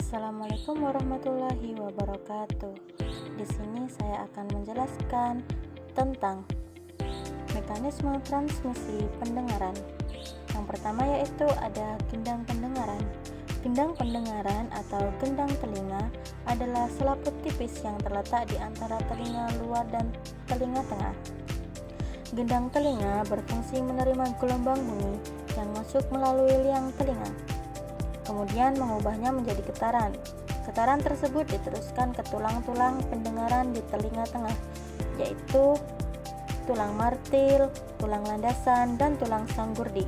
Assalamualaikum warahmatullahi wabarakatuh. Di sini saya akan menjelaskan tentang mekanisme transmisi pendengaran. Yang pertama yaitu ada gendang pendengaran. Gendang pendengaran atau gendang telinga adalah selaput tipis yang terletak di antara telinga luar dan telinga tengah. Gendang telinga berfungsi menerima gelombang bunyi yang masuk melalui liang telinga, kemudian mengubahnya menjadi getaran. Getaran tersebut diteruskan ke tulang-tulang pendengaran di telinga tengah, yaitu tulang martil, tulang landasan, dan tulang sanggurdi.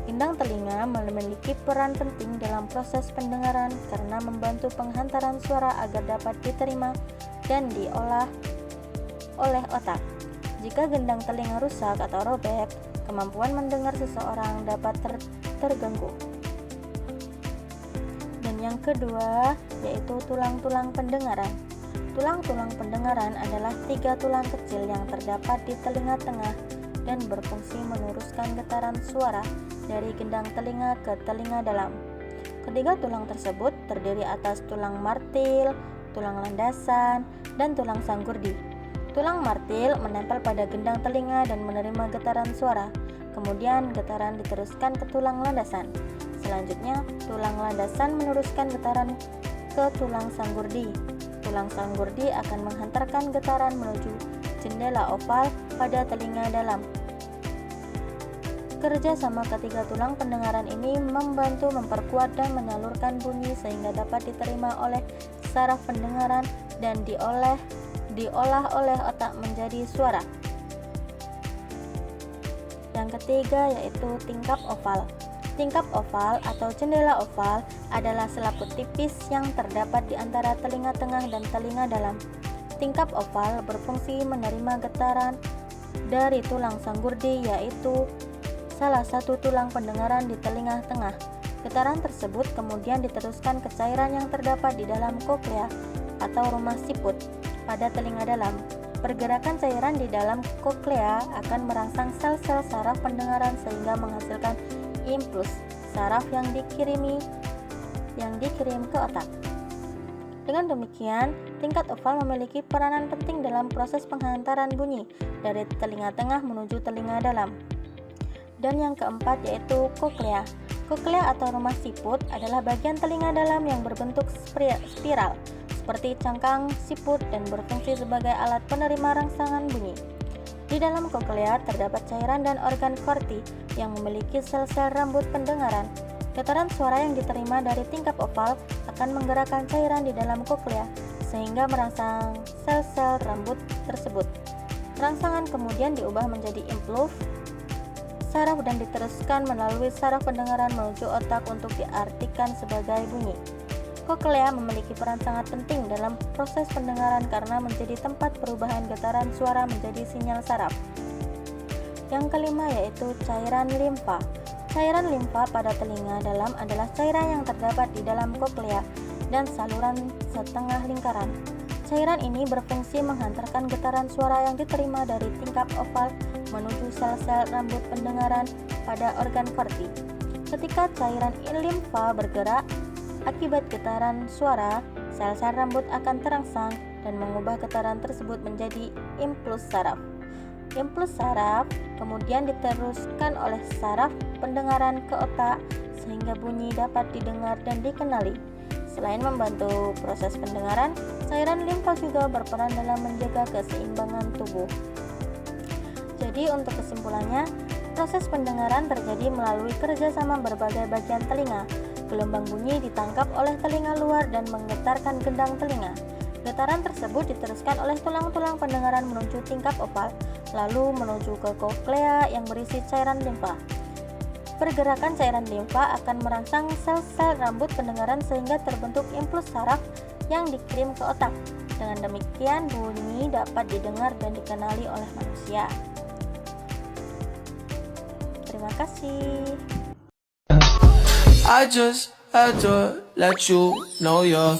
Gendang telinga memiliki peran penting dalam proses pendengaran karena membantu penghantaran suara agar dapat diterima dan diolah oleh otak. Jika gendang telinga rusak atau robek, kemampuan mendengar seseorang dapat terganggu. Dan yang kedua yaitu tulang-tulang pendengaran. Tulang-tulang pendengaran adalah 3 tulang kecil yang terdapat di telinga tengah dan berfungsi meneruskan getaran suara dari gendang telinga ke telinga dalam. Ketiga tulang tersebut terdiri atas tulang martil, tulang landasan, dan tulang sanggurdi. Tulang martil menempel pada gendang telinga dan menerima getaran suara. Kemudian getaran diteruskan ke tulang landasan. Selanjutnya, tulang landasan meneruskan getaran ke tulang sanggurdi. Tulang sanggurdi akan menghantarkan getaran menuju jendela oval pada telinga dalam. Kerja sama ketiga tulang pendengaran ini membantu memperkuat dan menyalurkan bunyi sehingga dapat diterima oleh saraf pendengaran dan diolah oleh otak menjadi suara. Yang ketiga yaitu tingkap oval. Tingkap oval atau jendela oval adalah selaput tipis yang terdapat di antara telinga tengah dan telinga dalam. Tingkap oval berfungsi menerima getaran dari tulang sanggurdi, yaitu salah satu tulang pendengaran di telinga tengah. Getaran tersebut kemudian diteruskan ke cairan yang terdapat di dalam koklea atau rumah siput pada telinga dalam. Pergerakan cairan di dalam koklea akan merangsang sel-sel saraf pendengaran sehingga menghasilkan impuls saraf yang dikirim ke otak. Dengan demikian, tingkat oval memiliki peranan penting dalam proses penghantaran bunyi dari telinga tengah menuju telinga dalam. Dan yang keempat yaitu koklea. Koklea atau rumah siput adalah bagian telinga dalam yang berbentuk spiral seperti cangkang siput dan berfungsi sebagai alat penerima rangsangan bunyi. Di dalam koklea terdapat cairan dan organ korti yang memiliki sel-sel rambut pendengaran. Getaran suara yang diterima dari tingkap oval akan menggerakkan cairan di dalam koklea sehingga merangsang sel-sel rambut tersebut. Rangsangan kemudian diubah menjadi impuls saraf dan diteruskan melalui saraf pendengaran menuju otak untuk diartikan sebagai bunyi. Koklea memiliki peran sangat penting dalam proses pendengaran karena menjadi tempat perubahan getaran suara menjadi sinyal saraf. Yang kelima yaitu cairan limfa. Cairan limfa pada telinga dalam adalah cairan yang terdapat di dalam koklea dan saluran setengah lingkaran. Cairan ini berfungsi menghantarkan getaran suara yang diterima dari tingkap oval menuju sel-sel rambut pendengaran pada organ korti. Ketika cairan limfa bergerak akibat getaran suara, sel-sel rambut akan terangsang dan mengubah getaran tersebut menjadi impuls saraf. Impuls saraf kemudian diteruskan oleh saraf pendengaran ke otak sehingga bunyi dapat didengar dan dikenali. Selain membantu proses pendengaran, cairan limfa juga berperan dalam menjaga keseimbangan tubuh. Jadi untuk kesimpulannya, proses pendengaran terjadi melalui kerjasama berbagai bagian telinga. Gelombang bunyi ditangkap oleh telinga luar dan menggetarkan gendang telinga. Getaran tersebut diteruskan oleh tulang-tulang pendengaran menuju tingkap oval, lalu menuju ke koklea yang berisi cairan limfa. Pergerakan cairan limfa akan merangsang sel-sel rambut pendengaran sehingga terbentuk impuls saraf yang dikirim ke otak. Dengan demikian, bunyi dapat didengar dan dikenali oleh manusia. Terima kasih. I just had to let you know you're